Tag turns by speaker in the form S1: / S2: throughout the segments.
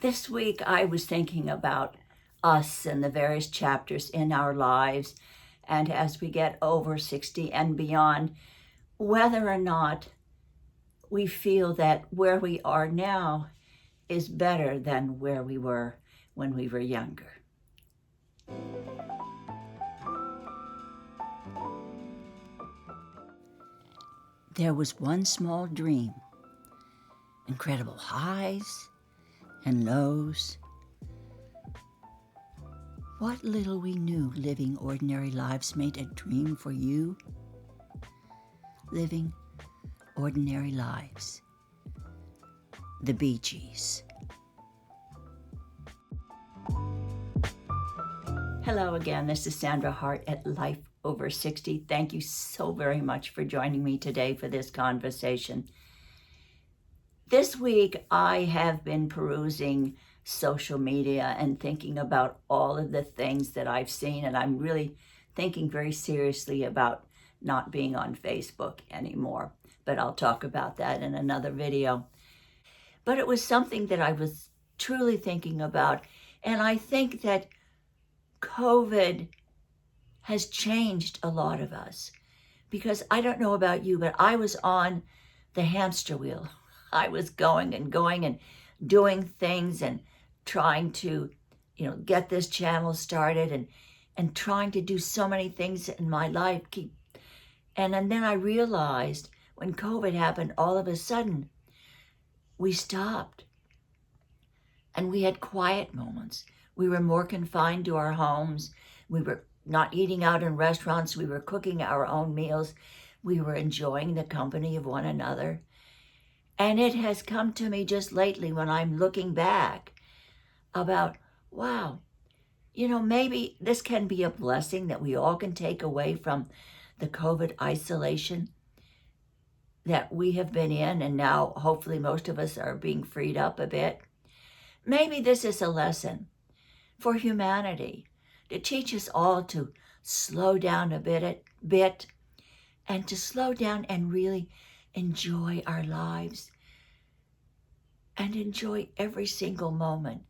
S1: This week I was thinking about us and the various chapters in our lives, and as we get over 60 and beyond, whether or not we feel that where we are now is better than where we were when we were younger. There was one small dream, incredible highs and lows. What little we knew living ordinary lives made a dream for you. Living ordinary lives. The Bee Gees. Hello again, this is Sandra Hart at Life Over 60. Thank you so very much for joining me today for this conversation. This week I have been perusing social media and thinking about all of the things that I've seen, and I'm really thinking very seriously about not being on Facebook anymore, but I'll talk about that in another video. But it was something that I was truly thinking about, and I think that COVID has changed a lot of us, because I don't know about you, but I was on the hamster wheel. I was going and doing things and trying to, get this channel started and trying to do so many things in my life. And then I realized when COVID happened, all of a sudden, we stopped. And we had quiet moments. We were more confined to our homes. We were not eating out in restaurants. We were cooking our own meals. We were enjoying the company of one another. And it has come to me just lately when I'm looking back about, wow, maybe this can be a blessing that we all can take away from the COVID isolation that we have been in, and now hopefully most of us are being freed up a bit. Maybe this is a lesson for humanity to teach us all to slow down a bit and to slow down and really enjoy our lives and enjoy every single moment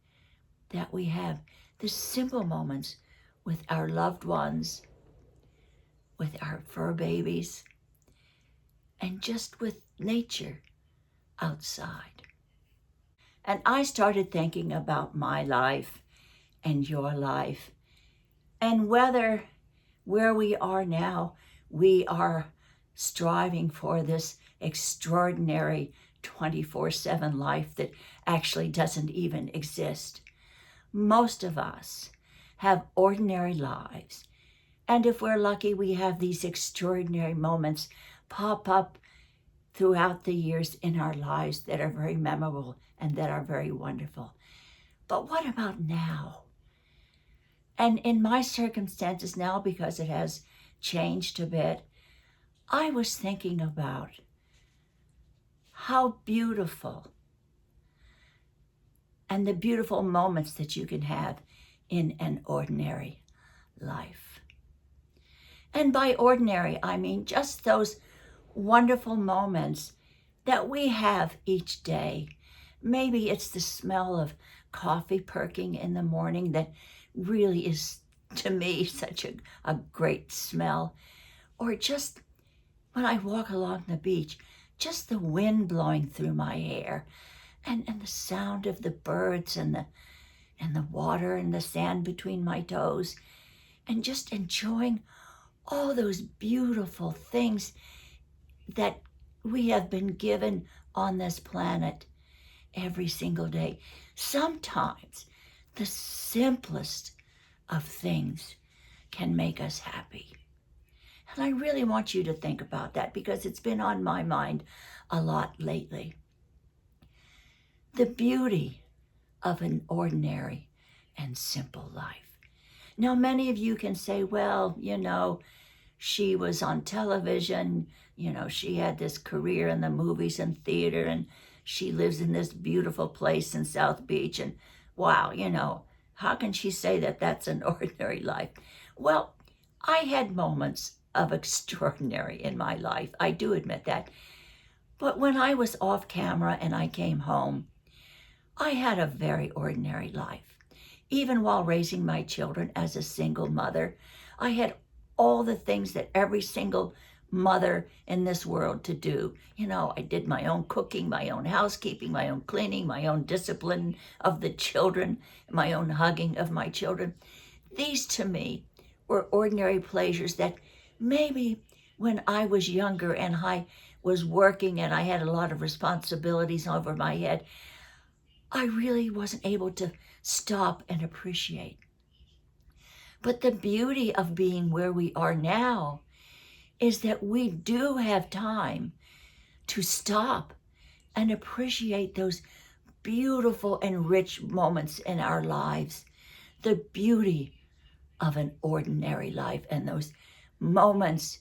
S1: that we have, the simple moments with our loved ones, with our fur babies, and just with nature outside. And I started thinking about my life and your life, and whether where we are now, we are striving for this extraordinary 24/7 life that actually doesn't even exist. Most of us have ordinary lives, and if we're lucky, we have these extraordinary moments pop up throughout the years in our lives that are very memorable and that are very wonderful. But what about now? And in my circumstances now, because it has changed a bit, I was thinking about how beautiful and the beautiful moments that you can have in an ordinary life. And by ordinary, I mean just those wonderful moments that we have each day. Maybe it's the smell of coffee perking in the morning that really is, to me, such a great smell. Or just when I walk along the beach, just the wind blowing through my hair and the sound of the birds and the water and the sand between my toes, and just enjoying all those beautiful things that we have been given on this planet every single day. Sometimes the simplest of things can make us happy. And I really want you to think about that, because it's been on my mind a lot lately. The beauty of an ordinary and simple life. Now, many of you can say, well, she was on television, she had this career in the movies and theater, and she lives in this beautiful place in South Beach, and wow, how can she say that that's an ordinary life? Well, I had moments of extraordinary in my life. I do admit that. But when I was off camera and I came home, I had a very ordinary life. Even while raising my children as a single mother, I had all the things that every single mother in this world to do. I did my own cooking, my own housekeeping, my own cleaning, my own discipline of the children, my own hugging of my children. These to me were ordinary pleasures that maybe when I was younger and I was working and I had a lot of responsibilities over my head, I really wasn't able to stop and appreciate. But the beauty of being where we are now is that we do have time to stop and appreciate those beautiful and rich moments in our lives, the beauty of an ordinary life, and those moments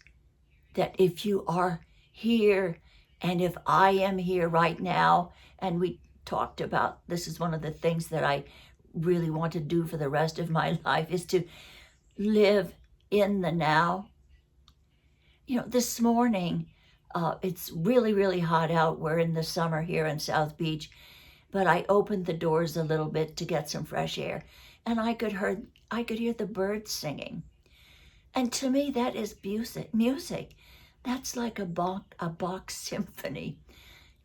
S1: that if you are here and if I am here right now, and we talked about this is one of the things that I really want to do for the rest of my life, is to live in the now. This morning, it's really, really hot out. We're in the summer here in South Beach, but I opened the doors a little bit to get some fresh air, and I could hear the birds singing. And to me, that is music. That's like a Bach symphony,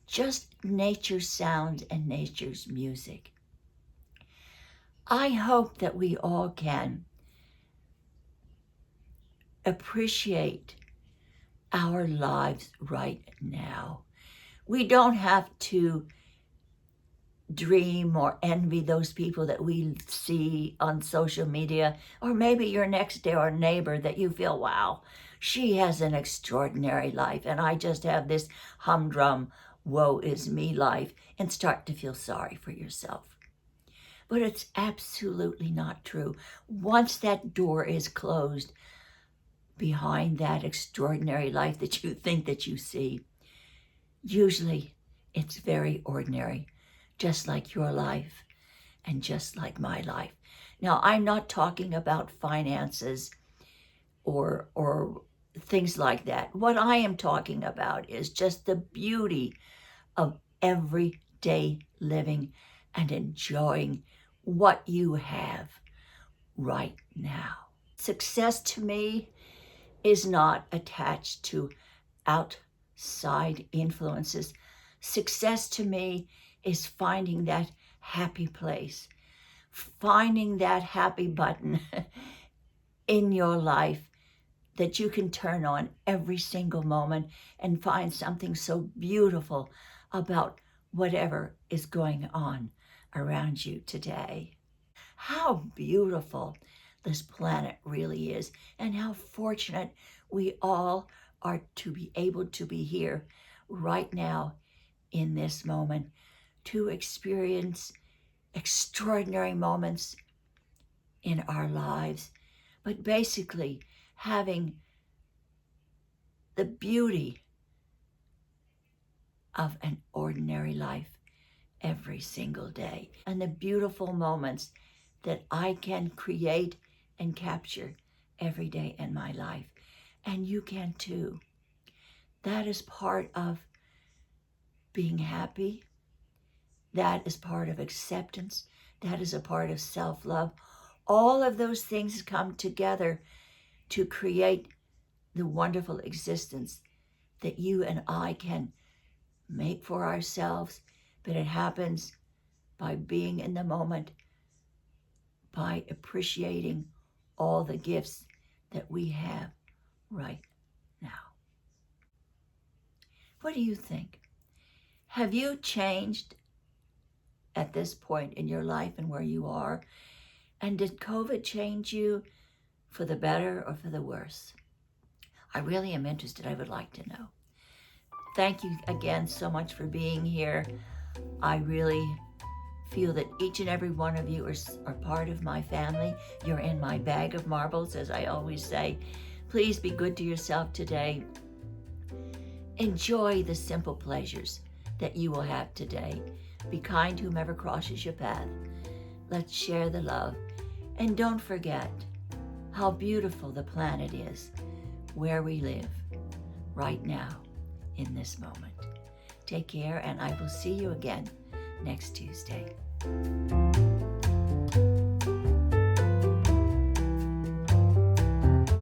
S1: just nature's sounds and nature's music. I hope that we all can appreciate our lives right now. We don't have to dream or envy those people that we see on social media, or maybe your next door neighbor that you feel, wow, she has an extraordinary life and I just have this humdrum, woe is me life, and start to feel sorry for yourself. But it's absolutely not true. Once that door is closed behind that extraordinary life that you think that you see, usually it's very ordinary, just like your life and just like my life. Now, I'm not talking about finances or things like that. What I am talking about is just the beauty of everyday living and enjoying what you have right now. Success to me is not attached to outside influences. Success to me is finding that happy place, finding that happy button in your life that you can turn on every single moment and find something so beautiful about whatever is going on around you today. How beautiful this planet really is, and how fortunate we all are to be able to be here right now in this moment to experience extraordinary moments in our lives, but basically having the beauty of an ordinary life every single day, and the beautiful moments that I can create and capture every day in my life. And you can too. That is part of being happy. That is part of acceptance. That is a part of self-love. All of those things come together to create the wonderful existence that you and I can make for ourselves. But it happens by being in the moment, by appreciating all the gifts that we have right now. What do you think? Have you changed at this point in your life and where you are? And did COVID change you for the better or for the worse? I really am interested. I would like to know. Thank you again so much for being here. I really feel that each and every one of you are part of my family. You're in my bag of marbles, as I always say. Please be good to yourself today. Enjoy the simple pleasures that you will have today. Be kind to whomever crosses your path. Let's share the love. And don't forget how beautiful the planet is where we live right now in this moment. Take care, and I will see you again next Tuesday.